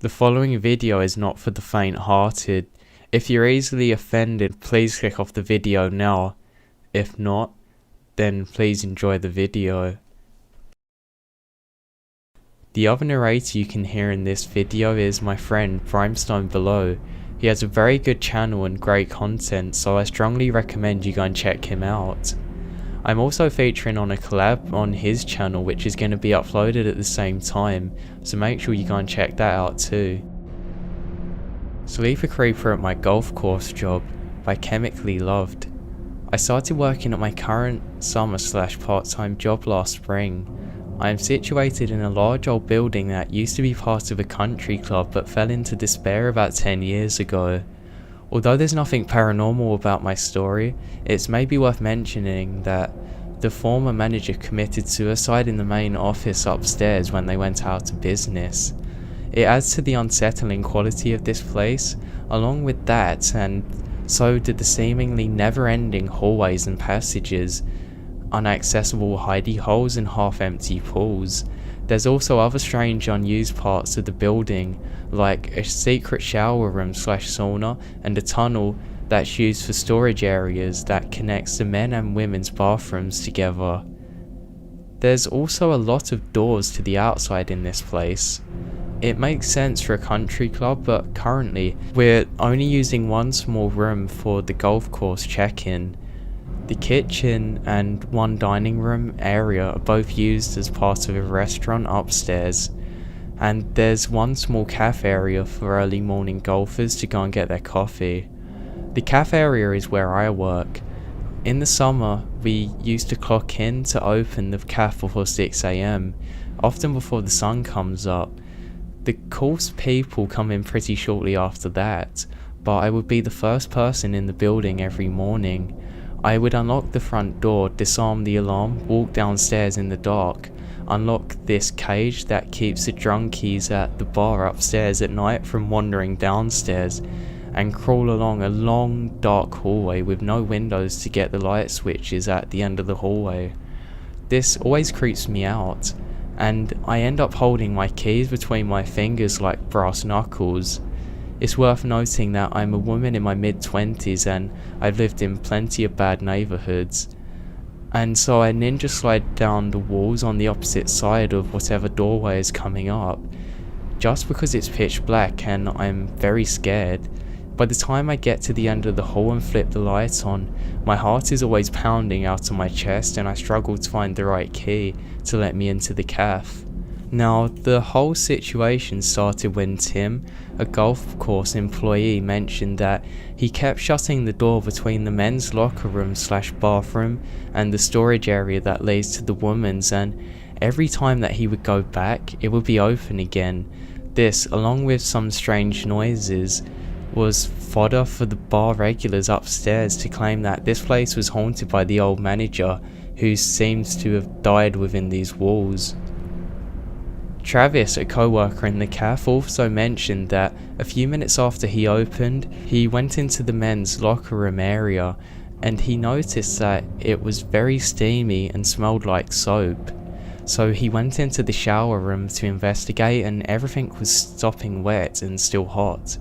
The following video is not for the faint-hearted. If you're easily offended, please click off the video now. If not, then please enjoy the video. The other narrator you can hear in this video is my friend Brimstone Below. He has a very good channel and great content, so I strongly recommend you go and check him out. I'm also featuring on a collab on his channel which is going to be uploaded at the same time, so make sure you go and check that out too. Sleeper Creeper at my golf course job by Chemically Loved. I started working at my current summer/part-time job last spring. I am situated in a large old building that used to be part of a country club but fell into despair about 10 years ago. Although there's nothing paranormal about my story, it's maybe worth mentioning that the former manager committed suicide in the main office upstairs when they went out of business. It adds to the unsettling quality of this place. Along with that, and so did the seemingly never-ending hallways and passages, inaccessible hidey holes and half-empty pools. There's also other strange unused parts of the building, like a secret shower room / sauna and a tunnel that's used for storage areas that connects the men and women's bathrooms together. There's also a lot of doors to the outside in this place. It makes sense for a country club, but currently we're only using one small room for the golf course check-in. The kitchen and one dining room area are both used as part of a restaurant upstairs, and there's one small cafe area for early morning golfers to go and get their coffee. The cafe area is where I work. In the summer, we used to clock in to open the cafe before 6 AM, often before the sun comes up. The course people come in pretty shortly after that, but I would be the first person in the building every morning. I would unlock the front door, disarm the alarm, walk downstairs in the dark, unlock this cage that keeps the drunkies at the bar upstairs at night from wandering downstairs, and crawl along a long dark hallway with no windows to get the light switches at the end of the hallway. This always creeps me out, and I end up holding my keys between my fingers like brass knuckles. It's worth noting that I'm a woman in my mid-20s and I've lived in plenty of bad neighbourhoods, and so I ninja slide down the walls on the opposite side of whatever doorway is coming up, just because it's pitch black and I'm very scared. By the time I get to the end of the hall and flip the light on, my heart is always pounding out of my chest and I struggle to find the right key to let me into the cafe. Now, the whole situation started when Tim, a golf course employee, mentioned that he kept shutting the door between the men's locker room / bathroom and the storage area that leads to the women's, and every time that he would go back, it would be open again. This, along with some strange noises, was fodder for the bar regulars upstairs to claim that this place was haunted by the old manager, who seems to have died within these walls. Travis, a co-worker in the cafe, also mentioned that a few minutes after he opened, he went into the men's locker room area and he noticed that it was very steamy and smelled like soap. So he went into the shower room to investigate and everything was stopping wet and still hot.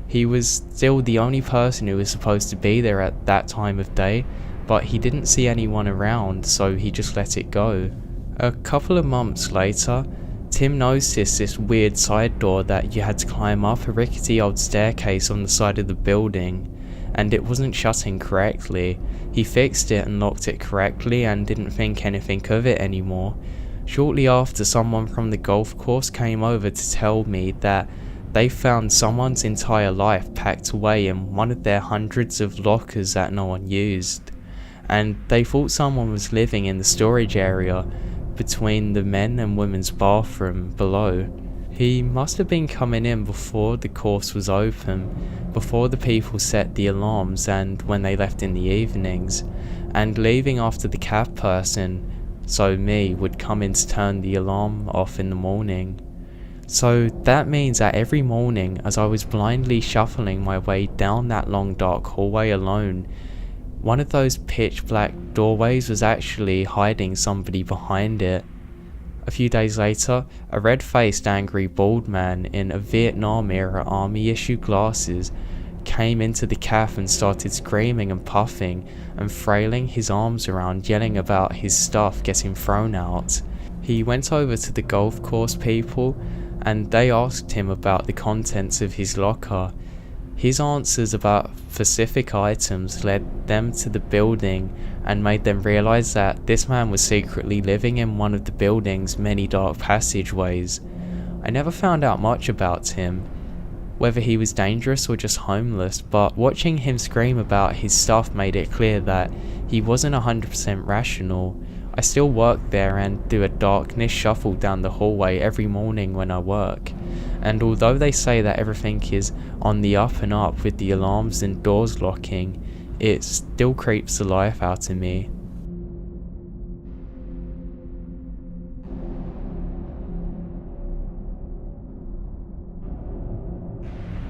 He was still the only person who was supposed to be there at that time of day, but he didn't see anyone around, so he just let it go. A couple of months later, Tim noticed this weird side door that you had to climb up a rickety old staircase on the side of the building, and it wasn't shutting correctly. He fixed it and locked it correctly and didn't think anything of it anymore. Shortly after, someone from the golf course came over to tell me that they found someone's entire life packed away in one of their hundreds of lockers that no one used, and they thought someone was living in the storage area between the men and women's bathroom below. He must have been coming in before the course was open, before the people set the alarms and when they left in the evenings, and leaving after the cab person, so me, would come in to turn the alarm off in the morning. So that means that every morning, as I was blindly shuffling my way down that long dark hallway alone, one of those pitch black doorways was actually hiding somebody behind it. A few days later, a red-faced, angry, bald man in a Vietnam-era army-issue glasses came into the cafe and started screaming and puffing and flailing his arms around, yelling about his stuff getting thrown out. He went over to the golf course people and they asked him about the contents of his locker. His answers about specific items led them to the building and made them realize that this man was secretly living in one of the building's many dark passageways. I never found out much about him, whether he was dangerous or just homeless, but watching him scream about his stuff made it clear that he wasn't 100% rational. I still work there and do a darkness shuffle down the hallway every morning when I work, and although they say that everything is on the up and up with the alarms and doors locking, it still creeps the life out of me.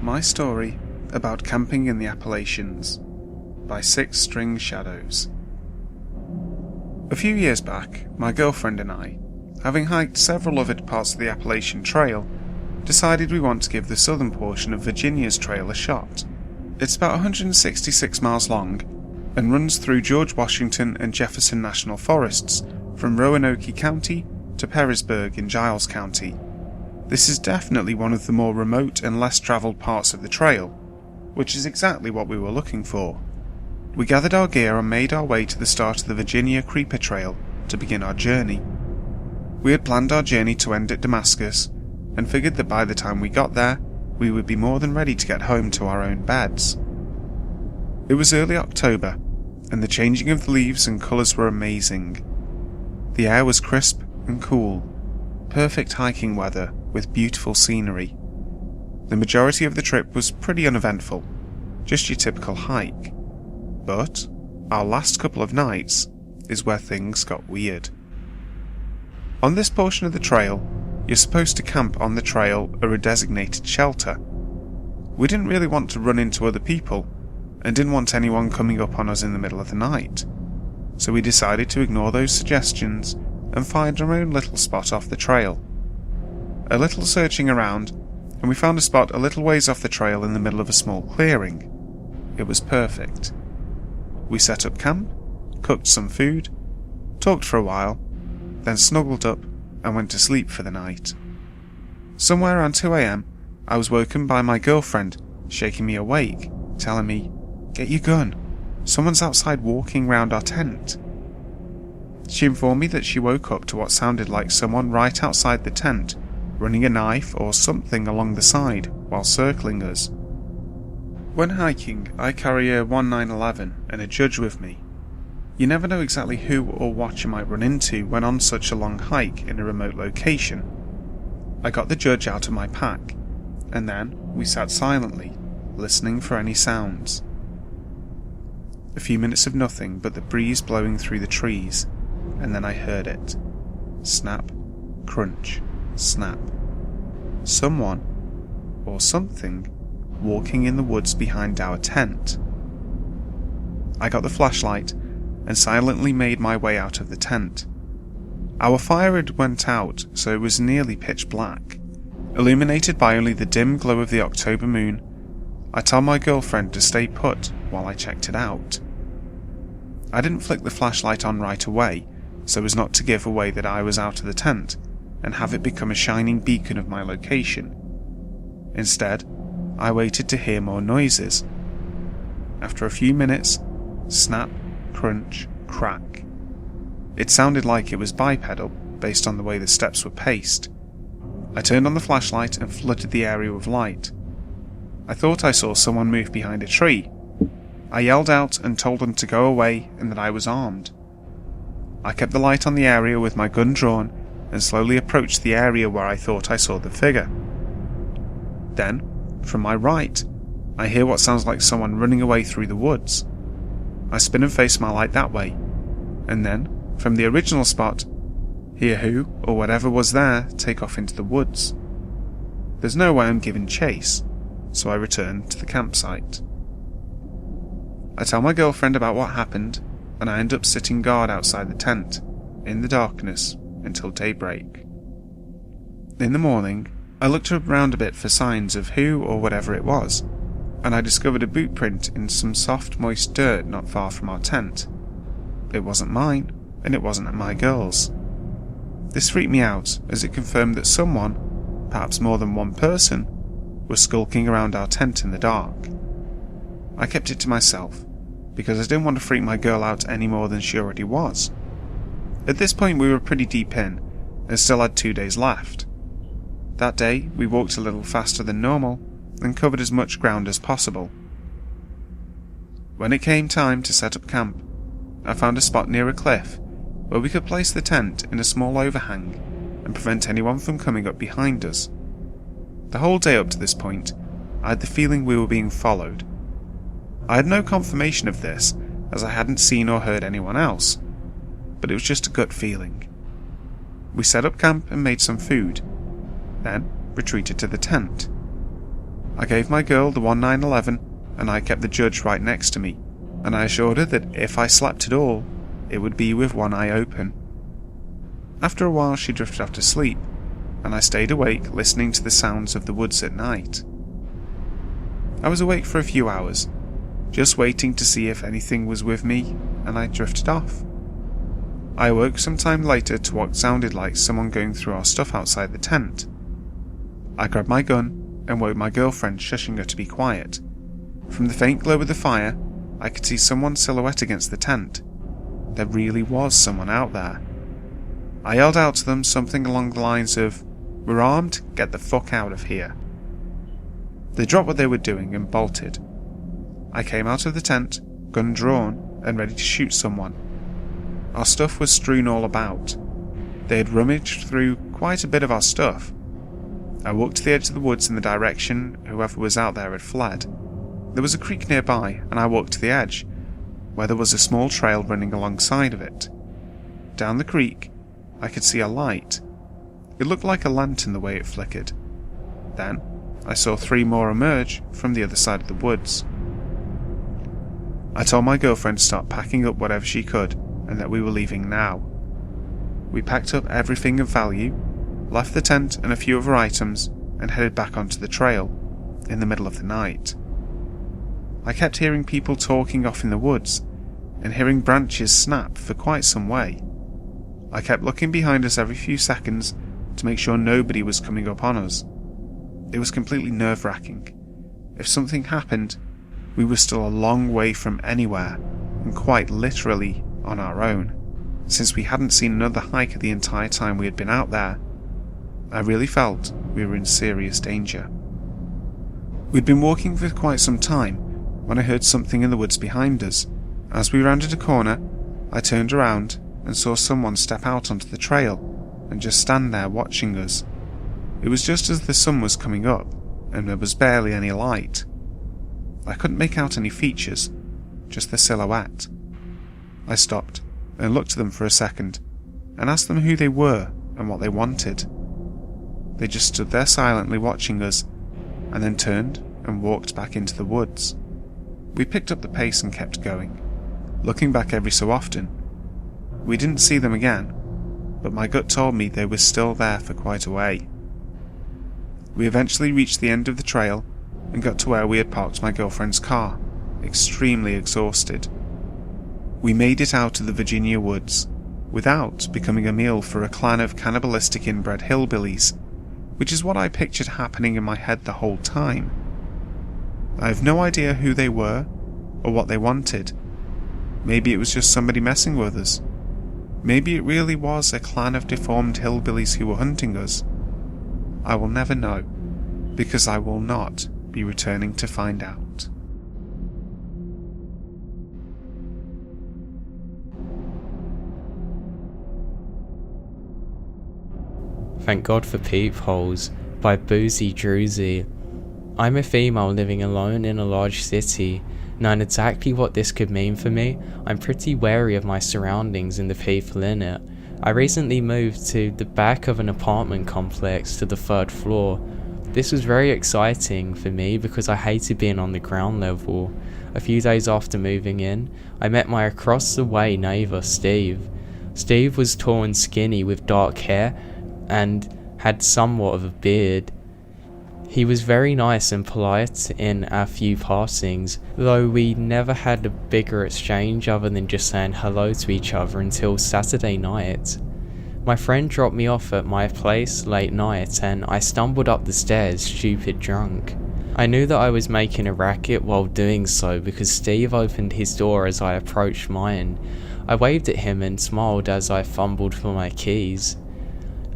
My Story About Camping in the Appalachians by Six String Shadows. A few years back, my girlfriend and I, having hiked several other parts of the Appalachian Trail, decided we want to give the southern portion of Virginia's trail a shot. It's about 166 miles long and runs through George Washington and Jefferson National Forests from Roanoke County to Pearisburg in Giles County. This is definitely one of the more remote and less travelled parts of the trail, which is exactly what we were looking for. We gathered our gear and made our way to the start of the Virginia Creeper Trail to begin our journey. We had planned our journey to end at Damascus, and figured that by the time we got there, we would be more than ready to get home to our own beds. It was early October, and the changing of the leaves and colours were amazing. The air was crisp and cool, perfect hiking weather with beautiful scenery. The majority of the trip was pretty uneventful, just your typical hike. But our last couple of nights is where things got weird. On this portion of the trail, you're supposed to camp on the trail or a designated shelter. We didn't really want to run into other people, and didn't want anyone coming up on us in the middle of the night, so we decided to ignore those suggestions and find our own little spot off the trail. A little searching around, and we found a spot a little ways off the trail in the middle of a small clearing. It was perfect. We set up camp, cooked some food, talked for a while, then snuggled up and went to sleep for the night. Somewhere around 2 AM, I was woken by my girlfriend shaking me awake, telling me, "Get your gun, someone's outside walking round our tent." She informed me that she woke up to what sounded like someone right outside the tent, running a knife or something along the side while circling us. When hiking, I carry a 1911 and a judge with me. You never know exactly who or what you might run into when on such a long hike in a remote location. I got the judge out of my pack, and then we sat silently, listening for any sounds. A few minutes of nothing but the breeze blowing through the trees, and then I heard it. Snap, crunch, snap. Someone, or something, walking in the woods behind our tent. I got the flashlight and silently made my way out of the tent. Our fire had went out, so it was nearly pitch black. Illuminated by only the dim glow of the October moon, I told my girlfriend to stay put while I checked it out. I didn't flick the flashlight on right away, so as not to give away that I was out of the tent and have it become a shining beacon of my location. Instead, I waited to hear more noises. After a few minutes, snap, crunch, crack. It sounded like it was bipedal, based on the way the steps were paced. I turned on the flashlight and flooded the area with light. I thought I saw someone move behind a tree. I yelled out and told them to go away and that I was armed. I kept the light on the area with my gun drawn and slowly approached the area where I thought I saw the figure. Then, from my right, I hear what sounds like someone running away through the woods. I spin and face my light that way, and then, from the original spot, hear who or whatever was there take off into the woods. There's no way I'm giving chase, so I return to the campsite. I tell my girlfriend about what happened, and I end up sitting guard outside the tent, in the darkness, until daybreak. In the morning, I looked around a bit for signs of who or whatever it was, and I discovered a boot print in some soft, moist dirt not far from our tent. It wasn't mine, and it wasn't my girl's. This freaked me out, as it confirmed that someone, perhaps more than one person, was skulking around our tent in the dark. I kept it to myself, because I didn't want to freak my girl out any more than she already was. At this point we were pretty deep in, and still had 2 days left. That day we walked a little faster than normal, and covered as much ground as possible. When it came time to set up camp, I found a spot near a cliff where we could place the tent in a small overhang and prevent anyone from coming up behind us. The whole day up to this point, I had the feeling we were being followed. I had no confirmation of this, as I hadn't seen or heard anyone else, but it was just a gut feeling. We set up camp and made some food, then retreated to the tent. I gave my girl the 1911, and I kept the judge right next to me, and I assured her that if I slept at all, it would be with one eye open. After a while she drifted off to sleep, and I stayed awake listening to the sounds of the woods at night. I was awake for a few hours, just waiting to see if anything was with me, and I drifted off. I awoke some time later to what sounded like someone going through our stuff outside the tent. I grabbed my gun and woke my girlfriend, shushing her to be quiet. From the faint glow of the fire, I could see someone's silhouette against the tent. There really was someone out there. I yelled out to them something along the lines of, "We're armed, get the fuck out of here." They dropped what they were doing and bolted. I came out of the tent, gun drawn, and ready to shoot someone. Our stuff was strewn all about. They had rummaged through quite a bit of our stuff. I walked to the edge of the woods in the direction whoever was out there had fled. There was a creek nearby, and I walked to the edge, where there was a small trail running alongside of it. Down the creek, I could see a light. It looked like a lantern the way it flickered. Then, I saw 3 more emerge from the other side of the woods. I told my girlfriend to start packing up whatever she could, and that we were leaving now. We packed up everything of value, left the tent and a few other items, and headed back onto the trail, in the middle of the night. I kept hearing people talking off in the woods, and hearing branches snap for quite some way. I kept looking behind us every few seconds to make sure nobody was coming up on us. It was completely nerve-wracking. If something happened, we were still a long way from anywhere, and quite literally on our own, since we hadn't seen another hiker the entire time we had been out there. I really felt we were in serious danger. We'd been walking for quite some time when I heard something in the woods behind us. As we rounded a corner, I turned around and saw someone step out onto the trail and just stand there watching us. It was just as the sun was coming up, and there was barely any light. I couldn't make out any features, just the silhouette. I stopped and looked at them for a second, and asked them who they were and what they wanted. They just stood there silently watching us, and then turned and walked back into the woods. We picked up the pace and kept going, looking back every so often. We didn't see them again, but my gut told me they were still there for quite a way. We eventually reached the end of the trail and got to where we had parked my girlfriend's car, extremely exhausted. We made it out of the Virginia woods, without becoming a meal for a clan of cannibalistic inbred hillbillies, which is what I pictured happening in my head the whole time. I have no idea who they were, or what they wanted. Maybe it was just somebody messing with us. Maybe it really was a clan of deformed hillbillies who were hunting us. I will never know, because I will not be returning to find out. Thank God for Peepholes by Boozy Druzy. I'm a female living alone in a large city. Knowing exactly what this could mean for me, I'm pretty wary of my surroundings and the people in it. I recently moved to the back of an apartment complex to the 3rd floor. This was very exciting for me because I hated being on the ground level. A few days after moving in, I met my across the way neighbour Steve. Steve was tall and skinny with dark hair, and had somewhat of a beard. He was very nice and polite in our few passings, though we never had a bigger exchange other than just saying hello to each other until Saturday night. My friend dropped me off at my place late night and I stumbled up the stairs stupid drunk. I knew that I was making a racket while doing so because Steve opened his door as I approached mine. I waved at him and smiled as I fumbled for my keys.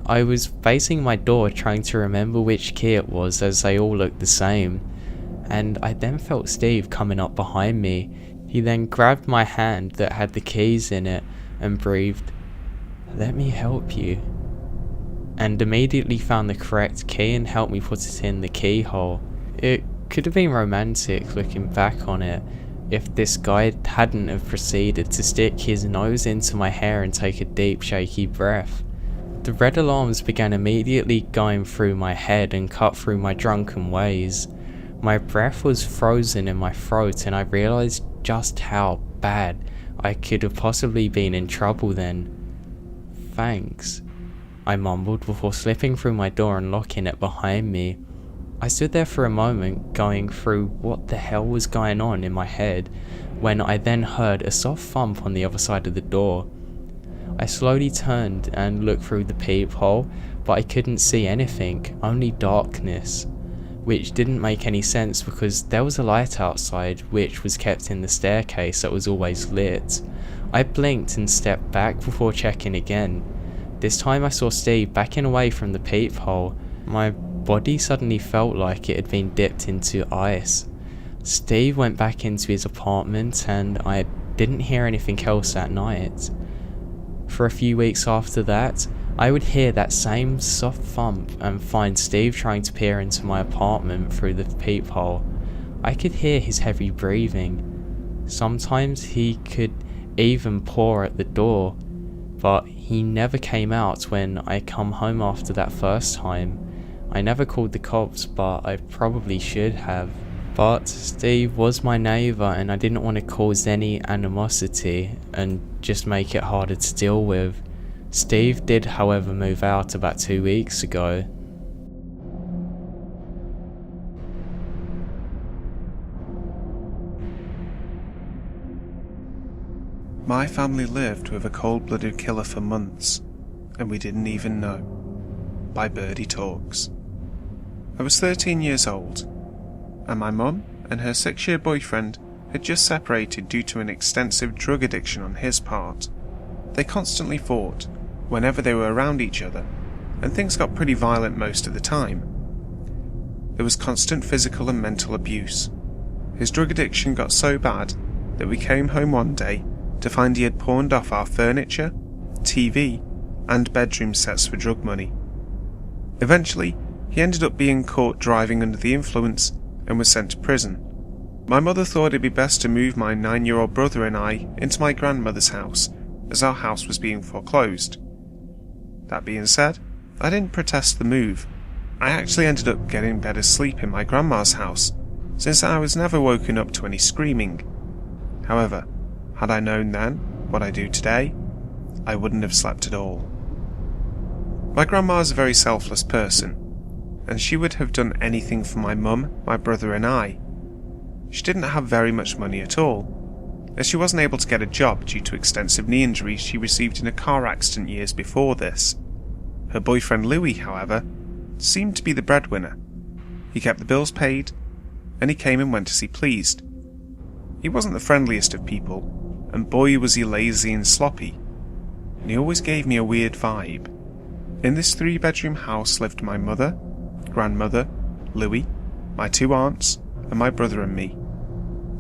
I was facing my door trying to remember which key it was as they all looked the same, and I then felt Steve coming up behind me. He then grabbed my hand that had the keys in it and breathed, "Let me help you," and immediately found the correct key and helped me put it in the keyhole. It could have been romantic looking back on it if this guy hadn't have proceeded to stick his nose into my hair and take a deep shaky breath. The red alarms began immediately going through my head and cut through my drunken ways. My breath was frozen in my throat and I realised just how bad I could have possibly been in trouble then. "Thanks," I mumbled before slipping through my door and locking it behind me. I stood there for a moment going through what the hell was going on in my head when I then heard a soft thump on the other side of the door. I slowly turned and looked through the peephole, but I couldn't see anything, only darkness, which didn't make any sense because there was a light outside which was kept in the staircase that was always lit. I blinked and stepped back before checking again. This time I saw Steve backing away from the peephole. My body suddenly felt like it had been dipped into ice. Steve went back into his apartment and I didn't hear anything else that night. For a few weeks after that, I would hear that same soft thump and find Steve trying to peer into my apartment through the peephole. I could hear his heavy breathing. Sometimes he could even paw at the door, but he never came out when I come home after that first time. I never called the cops, but I probably should have. But Steve was my neighbour and I didn't want to cause any animosity and just make it harder to deal with. Steve did however move out about 2 weeks ago. My family lived with a cold-blooded killer for months, and we didn't even know. By Birdie Talks. I was 13 years old, and my mum and her 6-year boyfriend had just separated due to an extensive drug addiction on his part. They constantly fought whenever they were around each other, and things got pretty violent most of the time. There was constant physical and mental abuse. His drug addiction got so bad that we came home one day to find he had pawned off our furniture, TV, and bedroom sets for drug money. Eventually, he ended up being caught driving under the influence and was sent to prison. My mother thought it'd be best to move my 9-year-old brother and I into my grandmother's house, as our house was being foreclosed. That being said, I didn't protest the move. I actually ended up getting better sleep in my grandma's house, since I was never woken up to any screaming. However, had I known then what I do today, I wouldn't have slept at all. My grandma is a very selfless person, and she would have done anything for my mum, my brother and I. She didn't have very much money at all, as she wasn't able to get a job due to extensive knee injuries she received in a car accident years before this. Her boyfriend Louis, however, seemed to be the breadwinner. He kept the bills paid, and he came and went as he pleased. He wasn't the friendliest of people, and boy was he lazy and sloppy, and he always gave me a weird vibe. In this 3-bedroom house lived my mother, grandmother, Louis, my 2 aunts, and my brother and me.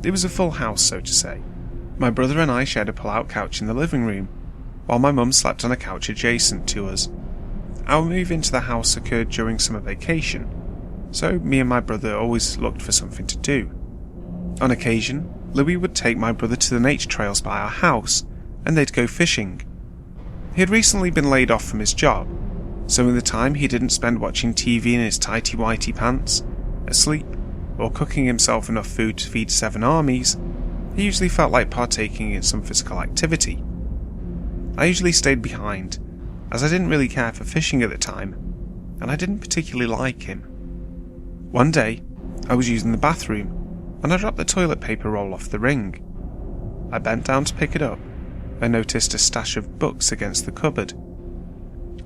It was a full house, so to say. My brother and I shared a pull-out couch in the living room, while my mum slept on a couch adjacent to us. Our move into the house occurred during summer vacation, so me and my brother always looked for something to do. On occasion, Louis would take my brother to the nature trails by our house, and they'd go fishing. He had recently been laid off from his job, so in the time he didn't spend watching TV in his tighty-whitey pants, asleep, or cooking himself enough food to feed 7 armies, he usually felt like partaking in some physical activity. I usually stayed behind, as I didn't really care for fishing at the time, and I didn't particularly like him. One day, I was using the bathroom, and I dropped the toilet paper roll off the ring. I bent down to pick it up, and noticed a stash of books against the cupboard.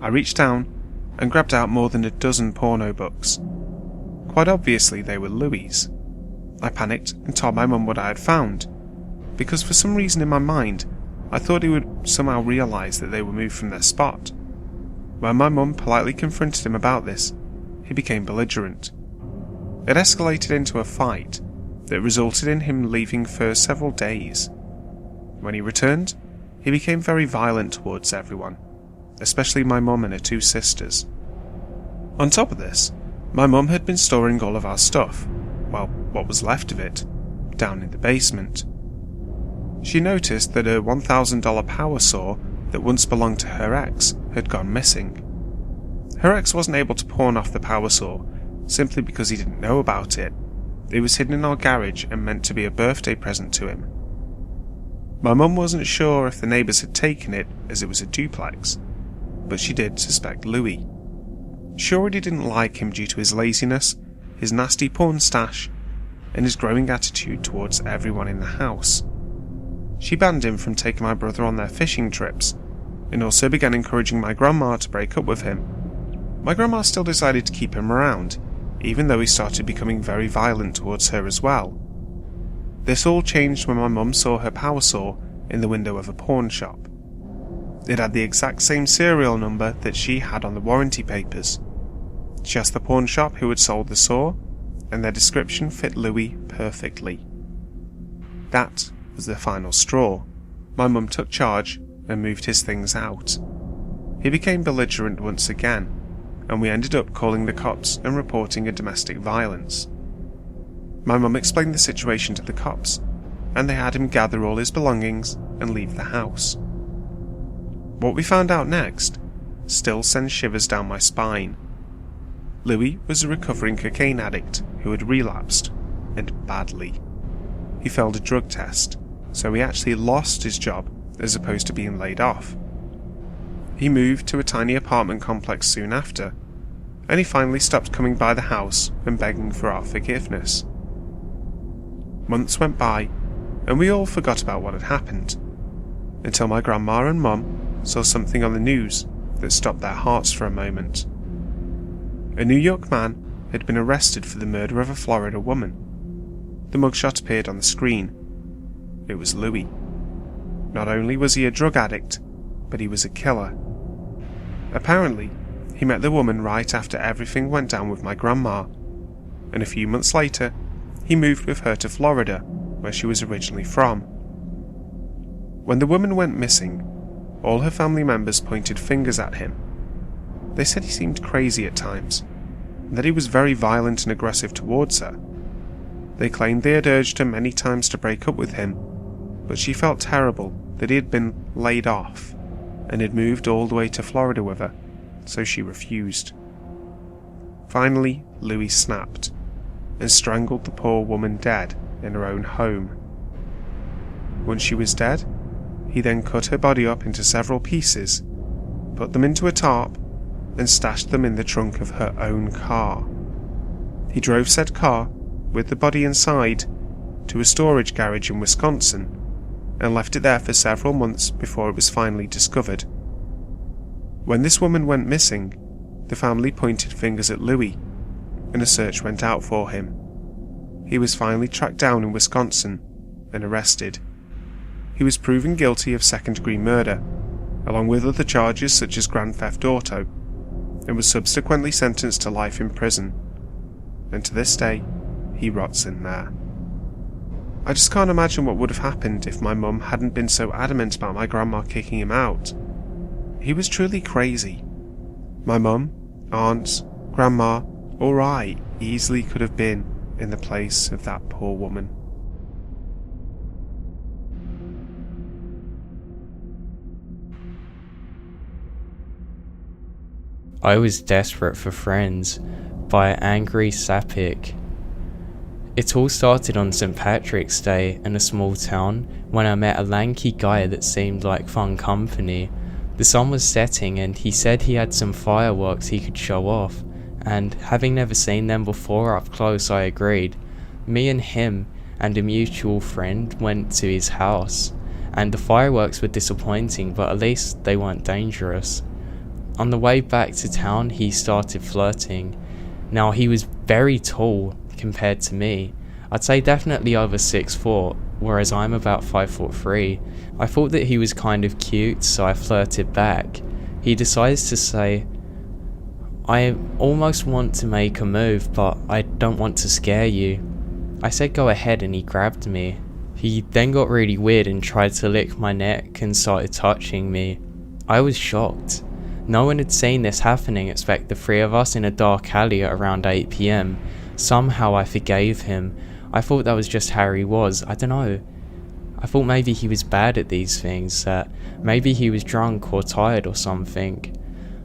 I reached down and grabbed out more than a dozen porno books. Quite obviously they were Louis'. I panicked and told my mum what I had found, because for some reason in my mind, I thought he would somehow realise that they were moved from their spot. When my mum politely confronted him about this, he became belligerent. It escalated into a fight that resulted in him leaving for several days. When he returned, he became very violent towards everyone, especially my mum and her two sisters. On top of this, my mum had been storing all of our stuff, well, what was left of it, down in the basement. She noticed that her $1,000 power saw that once belonged to her ex had gone missing. Her ex wasn't able to pawn off the power saw simply because he didn't know about it. It was hidden in our garage and meant to be a birthday present to him. My mum wasn't sure if the neighbours had taken it as it was a duplex, but she did suspect Louis. She already didn't like him due to his laziness, his nasty porn stash, and his growing attitude towards everyone in the house. She banned him from taking my brother on their fishing trips, and also began encouraging my grandma to break up with him. My grandma still decided to keep him around, even though he started becoming very violent towards her as well. This all changed when my mum saw her power saw in the window of a pawn shop. It had the exact same serial number that she had on the warranty papers. She asked the pawn shop who had sold the saw, and their description fit Louis perfectly. That was the final straw. My mum took charge and moved his things out. He became belligerent once again, and we ended up calling the cops and reporting a domestic violence. My mum explained the situation to the cops, and they had him gather all his belongings and leave the house. What we found out next still sends shivers down my spine. Louis was a recovering cocaine addict who had relapsed, and badly. He failed a drug test, so he actually lost his job as opposed to being laid off. He moved to a tiny apartment complex soon after, and he finally stopped coming by the house and begging for our forgiveness. Months went by, and we all forgot about what had happened, until my grandma and mum saw something on the news that stopped their hearts for a moment. A New York man had been arrested for the murder of a Florida woman. The mugshot appeared on the screen. It was Louis. Not only was he a drug addict, but he was a killer. Apparently, he met the woman right after everything went down with my grandma, and a few months later, he moved with her to Florida, where she was originally from. When the woman went missing, all her family members pointed fingers at him. They said he seemed crazy at times, and that he was very violent and aggressive towards her. They claimed they had urged her many times to break up with him, but she felt terrible that he had been laid off and had moved all the way to Florida with her, so she refused. Finally, Louis snapped and strangled the poor woman dead in her own home. Once she was dead, he then cut her body up into several pieces, put them into a tarp, and stashed them in the trunk of her own car. He drove said car, with the body inside, to a storage garage in Wisconsin, and left it there for several months before it was finally discovered. When this woman went missing, the family pointed fingers at Louis, and a search went out for him. He was finally tracked down in Wisconsin and arrested. He was proven guilty of second-degree murder, along with other charges such as grand theft auto, and was subsequently sentenced to life in prison. And to this day, he rots in there. I just can't imagine what would have happened if my mum hadn't been so adamant about my grandma kicking him out. He was truly crazy. My mum, aunt, grandma, or I easily could have been in the place of that poor woman. I Was Desperate for Friends by Angry Sappic. It all started on St. Patrick's Day in a small town when I met a lanky guy that seemed like fun company, The sun was setting and he said he had some fireworks he could show off, and having never seen them before up close, I agreed. Me and him and a mutual friend went to his house, and the fireworks were disappointing, but at least they weren't dangerous. On the way back to town, he started flirting. Now, he was very tall compared to me. I'd say definitely over 6 foot, whereas I'm about 5'3". I thought that he was kind of cute, so I flirted back. He decides to say, "I almost want to make a move, but I don't want to scare you." I said go ahead, and he grabbed me. He then got really weird and tried to lick my neck and started touching me. I was shocked. No one had seen this happening except the three of us in a dark alley at around 8 PM. Somehow I forgave him. I thought that was just how he was. I don't know. I thought maybe he was bad at these things, that maybe he was drunk or tired or something.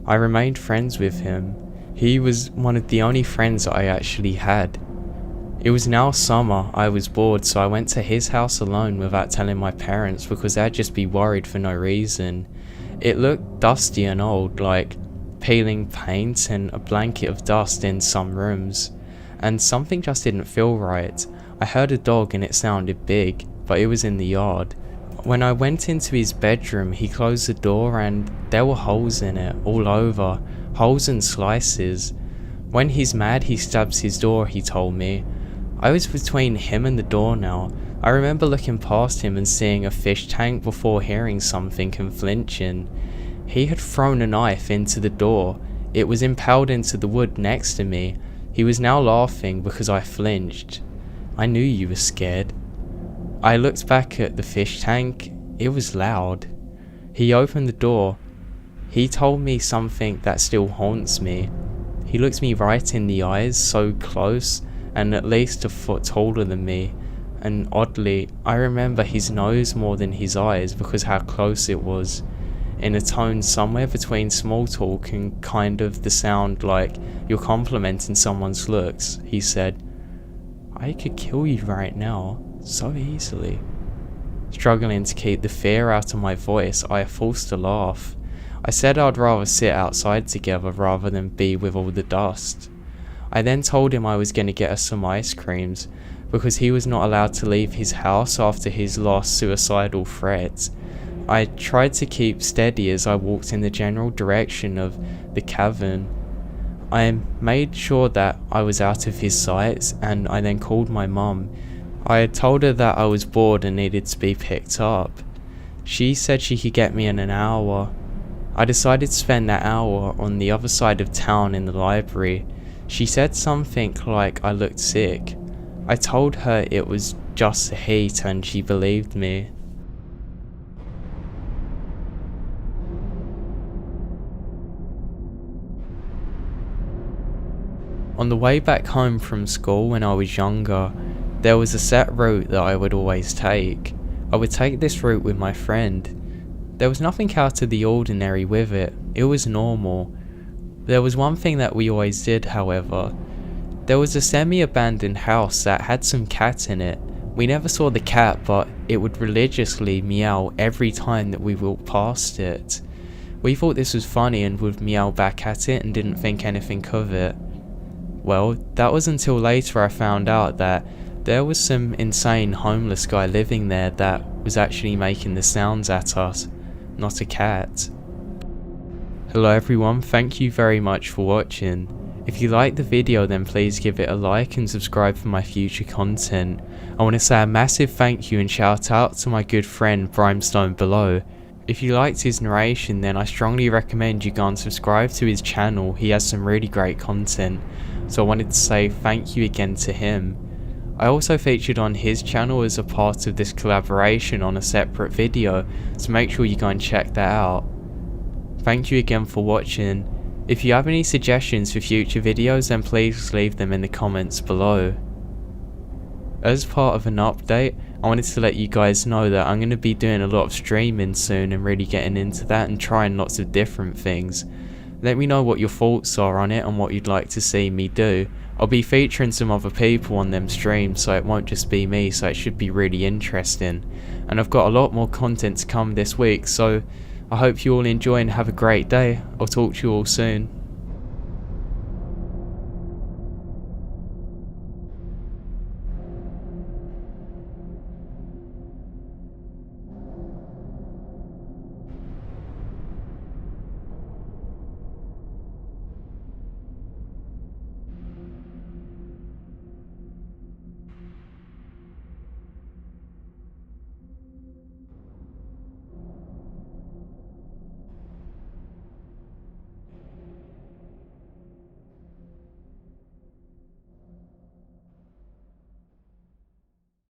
I remained friends with him. He was one of the only friends that I actually had. It was now summer, I was bored, so I went to his house alone without telling my parents because they'd just be worried for no reason. It looked dusty and old, like peeling paint and a blanket of dust in some rooms, and something just didn't feel right. I heard a dog and it sounded big, but it was in the yard. When I went into his bedroom, he closed the door and there were holes in it, all over, holes and slices. When he's mad, he stabs his door, he told me. I was between him and the door now. I remember looking past him and seeing a fish tank before hearing something and flinching. He had thrown a knife into the door. It was impaled into the wood next to me. He was now laughing because I flinched. I knew you were scared. I looked back at the fish tank. It was loud. He opened the door. He told me something that still haunts me. He looked me right in the eyes, so close, and at least a foot taller than me. And oddly, I remember his nose more than his eyes because how close it was. In a tone somewhere between small talk and kind of the sound like you're complimenting someone's looks, he said, "I could kill you right now, so easily." Struggling to keep the fear out of my voice, I forced a laugh. I said I'd rather sit outside together rather than be with all the dust. I then told him I was going to get us some ice creams, because he was not allowed to leave his house after his last suicidal threat. I tried to keep steady as I walked in the general direction of the cavern. I made sure that I was out of his sight, and I then called my mum. I had told her that I was bored and needed to be picked up. She said she could get me in an hour. I decided to spend that hour on the other side of town in the library. She said something like I looked sick. I told her it was just the heat and she believed me. On the way back home from school when I was younger, there was a set route that I would always take. I would take this route with my friend. There was nothing out of the ordinary with it. It was normal. There was one thing that we always did, however. There was a semi-abandoned house that had some cats in it. We never saw the cat, but it would religiously meow every time that we walked past it. We thought this was funny and would meow back at it and didn't think anything of it. Well, that was until later I found out that there was some insane homeless guy living there that was actually making the sounds at us, not a cat. Hello everyone, thank you very much for watching. If you liked the video then please give it a like and subscribe for my future content. I want to say a massive thank you and shout out to my good friend Brimstone below. If you liked his narration then I strongly recommend you go and subscribe to his channel, he has some really great content. So I wanted to say thank you again to him. I also featured on his channel as a part of this collaboration on a separate video, so make sure you go and check that out. Thank you again for watching. If you have any suggestions for future videos then please leave them in the comments below. As part of an update, I wanted to let you guys know that I'm going to be doing a lot of streaming soon and really getting into that and trying lots of different things. Let me know what your thoughts are on it and what you'd like to see me do. I'll be featuring some other people on them streams, so it won't just be me, so it should be really interesting. And I've got a lot more content to come this week, so I hope you all enjoy and have a great day. I'll talk to you all soon.